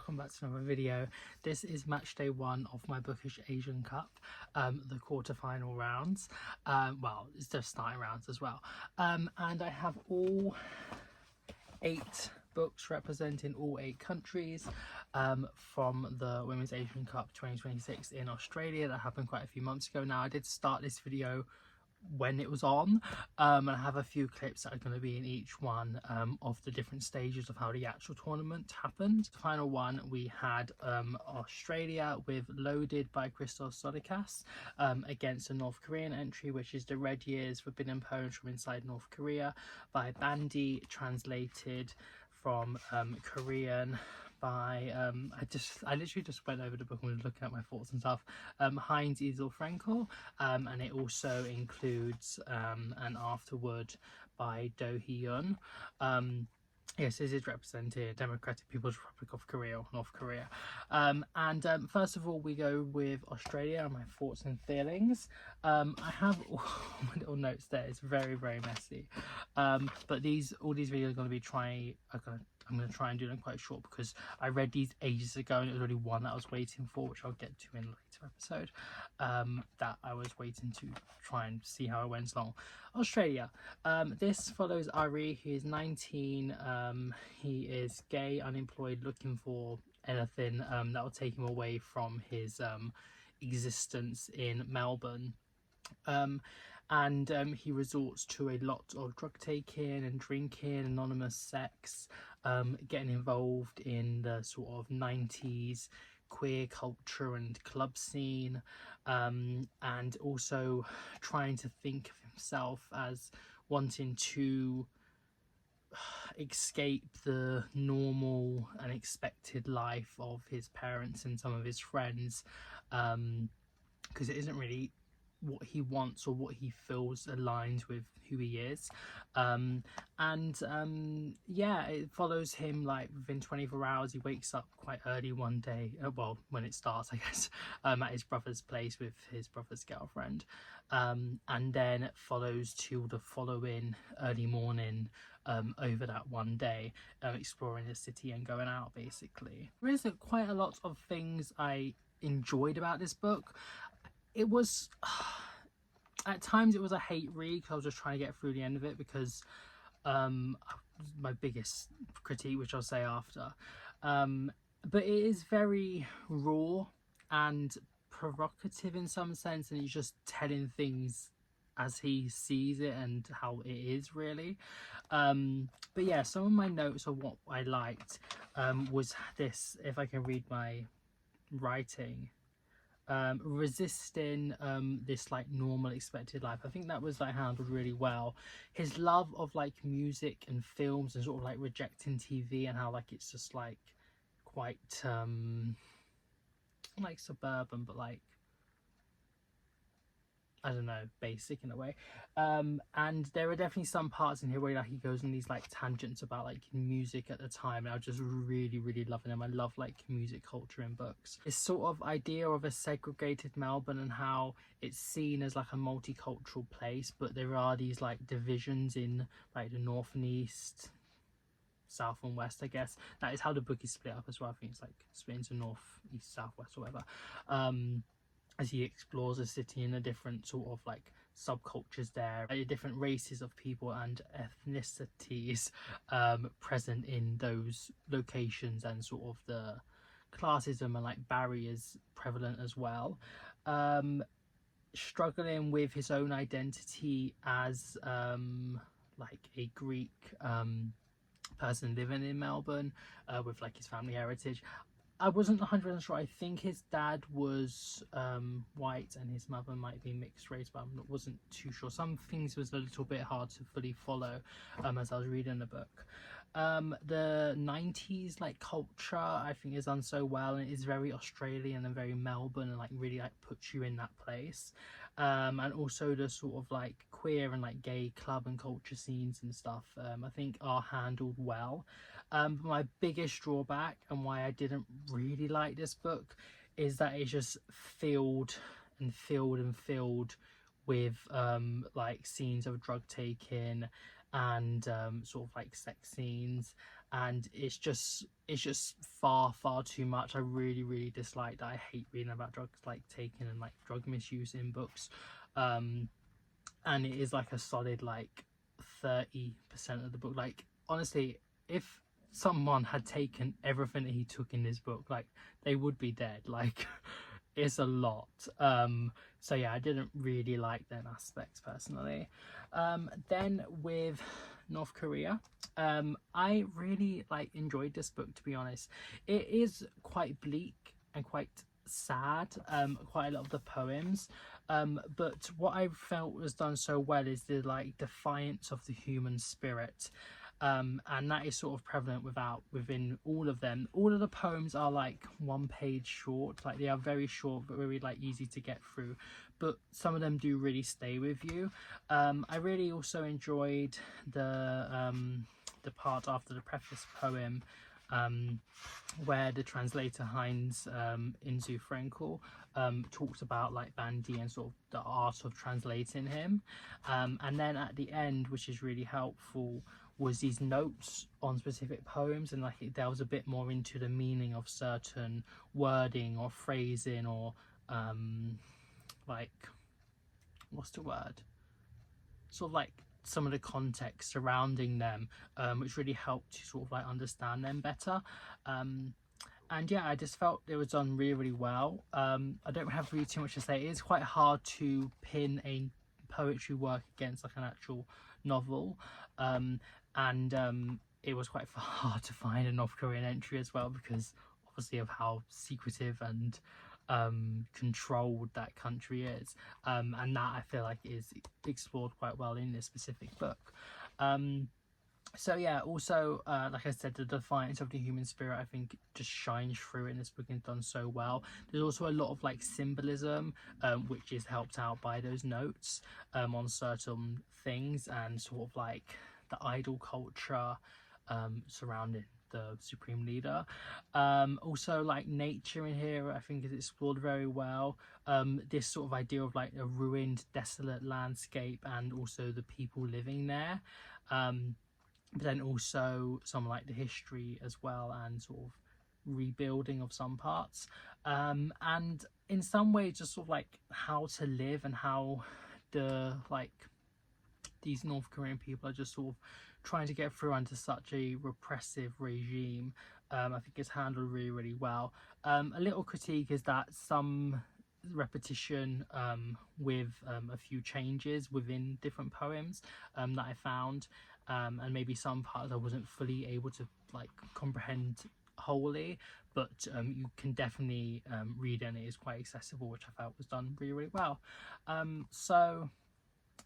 welcome back to another video. This is match day 1 of my Bookish Asian Cup, the quarter-final rounds. Well, it's just starting rounds as well. And I have all 8 books representing all 8 countries from the Women's Asian Cup 2026 in Australia that happened quite a few months ago now. I did start this video when it was on, and I have a few clips that are going to be in each one of the different stages of how the actual tournament happened. The final one we had Australia with Loaded by Christos Sodikas against a North Korean entry, which is The Red Years Forbidden Poems from Inside North Korea by Bandy, translated from Korean by I literally just went over the book and was looking at my thoughts and stuff. Heinz Isel Frankel, and it also includes an afterword by Do Hee-yun. Yes, this is represented Democratic People's Republic of Korea, or North Korea. First of all, we go with Australia and my thoughts and feelings. I have all my little notes there. It's very, very messy. But all these videos are going to be I'm going to try and do them quite short because I read these ages ago and it was already one that I was waiting for, which I'll get to in a later episode, that I was waiting to try and see how it went along. Australia. This follows Ari, who is 19. He is gay, unemployed, looking for anything that will take him away from his existence in Melbourne. He resorts to a lot of drug taking and drinking, anonymous sex, getting involved in the sort of 90s queer culture and club scene, and also trying to think of himself as wanting to escape the normal and expected life of his parents and some of his friends, because it isn't really what he wants or what he feels aligns with who he is. Yeah, it follows him like within 24 hours. He wakes up quite early one day, well, when it starts, I guess, at his brother's place with his brother's girlfriend, and then follows to the following early morning over that one day, exploring the city and going out, basically. There is quite a lot of things I enjoyed about this book. It was, at times it was a hate read because I was just trying to get through the end of it, because my biggest critique, which I'll say after, but it is very raw and provocative in some sense, and he's just telling things as he sees it and how it is, really. But yeah, some of my notes of what I liked was this, if I can read my writing, resisting this like normal expected life. I think that was like handled really well. His love of like music and films and sort of like rejecting TV, and how like it's just like quite like suburban, but like, I don't know, basic in a way. And there are definitely some parts in here where like he goes on these like tangents about like music at the time, and I was just really, really loving them. I love like music culture in books. This sort of idea of a segregated Melbourne and how it's seen as like a multicultural place, but there are these like divisions in like the north and east, south and west, I guess. That is how the book is split up as well. I think it's like split into north, east, south, west, or whatever. As he explores the city and the different sort of like subcultures there, the different races of people and ethnicities present in those locations, and sort of the classism and like barriers prevalent as well. Struggling with his own identity as like a Greek person living in Melbourne with like his family heritage. I wasn't 100% sure. I think his dad was white and his mother might be mixed race, but I wasn't too sure. Some things was a little bit hard to fully follow as I was reading the book. The 90s like culture, I think, is done so well, and it is very Australian and very Melbourne, and like really like puts you in that place. And also the sort of like queer and like gay club and culture scenes and stuff, I think are handled well. My biggest drawback, and why I didn't really like this book, is that it's just filled with like scenes of drug taking and sort of like sex scenes, and it's just far too much. I really dislike that. I hate reading about drugs like taking and like drug misuse in books, and it is like a solid like 30% of the book. Like honestly, if someone had taken everything that he took in this book, like they would be dead. Like it's a lot. So yeah, I didn't really like them aspects personally. Then with North Korea, I really like enjoyed this book, to be honest. It is quite bleak and quite sad, quite a lot of the poems, but what I felt was done so well is the like defiance of the human spirit, and that is sort of prevalent within all of them. All of the poems are like 1 page short, like they are very short but very like easy to get through, but some of them do really stay with you. I really also enjoyed the part after the preface poem, where the translator Heinz Inzu Frenkel talks about like Bandi and sort of the art of translating him, and then at the end, which is really helpful, was these notes on specific poems, and like it delves a bit more into the meaning of certain wording or phrasing, or like what's the word, sort of like some of the context surrounding them, which really helped to sort of like understand them better. And yeah, I just felt it was done really well. I don't have really too much to say. It is quite hard to pin a poetry work against like an actual novel, and it was quite hard to find a North Korean entry as well, because obviously of how secretive and controlled that country is, and that I feel like is explored quite well in this specific book. So yeah, also like I said, the defiance of the human spirit I think just shines through in this book and done so well. There's also a lot of like symbolism, which is helped out by those notes on certain things, and sort of like the idol culture surrounding the supreme leader. Also like nature in here I think is explored very well. This sort of idea of like a ruined, desolate landscape, and also the people living there, but then also some like the history as well, and sort of rebuilding of some parts, and in some ways just sort of like how to live, and how the like these North Korean people are just sort of trying to get through under such a repressive regime. I think it's handled really well. A little critique is that some repetition with a few changes within different poems that I found, and maybe some parts I wasn't fully able to like comprehend wholly, but you can definitely read it, and it is quite accessible, which I felt was done really well. So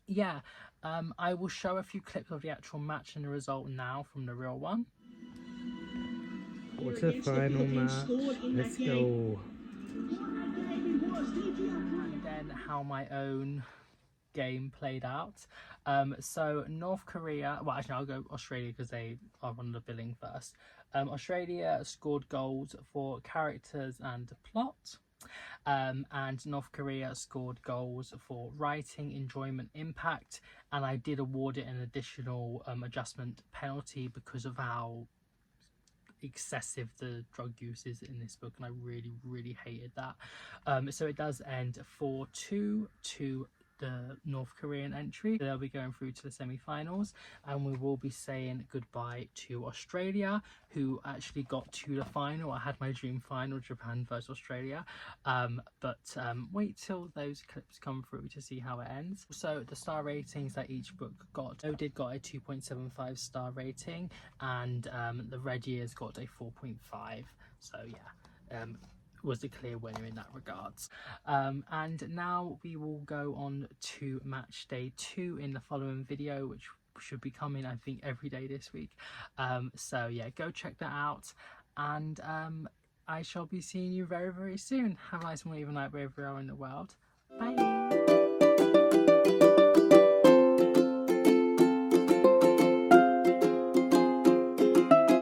yeah, I will show a few clips of the actual match and the result now from the real one. Quarter-final match, let's go. And then how my own game played out. So North Korea, well actually I'll go Australia because they are on the billing first. Australia scored goals for characters and plot, and North Korea scored goals for writing, enjoyment, impact, and I did award it an additional adjustment penalty because of how excessive the drug use is in this book, and I really hated that. So it does end 4-2 to the North Korean entry. They'll be going through to the semi-finals, and we will be saying goodbye to Australia, who actually got to the final. I had my dream final, Japan versus Australia, but wait till those clips come through to see how it ends. So the star ratings that each book got, Odid got a 2.75 star rating, and the Red Years got a 4.5. So yeah, was the clear winner in that regards. And now we will go on to match day 2 in the following video, which should be coming I think every day this week. So yeah, go check that out, and I shall be seeing you very soon. Have a nice morning, even night wherever you are in the world. Bye.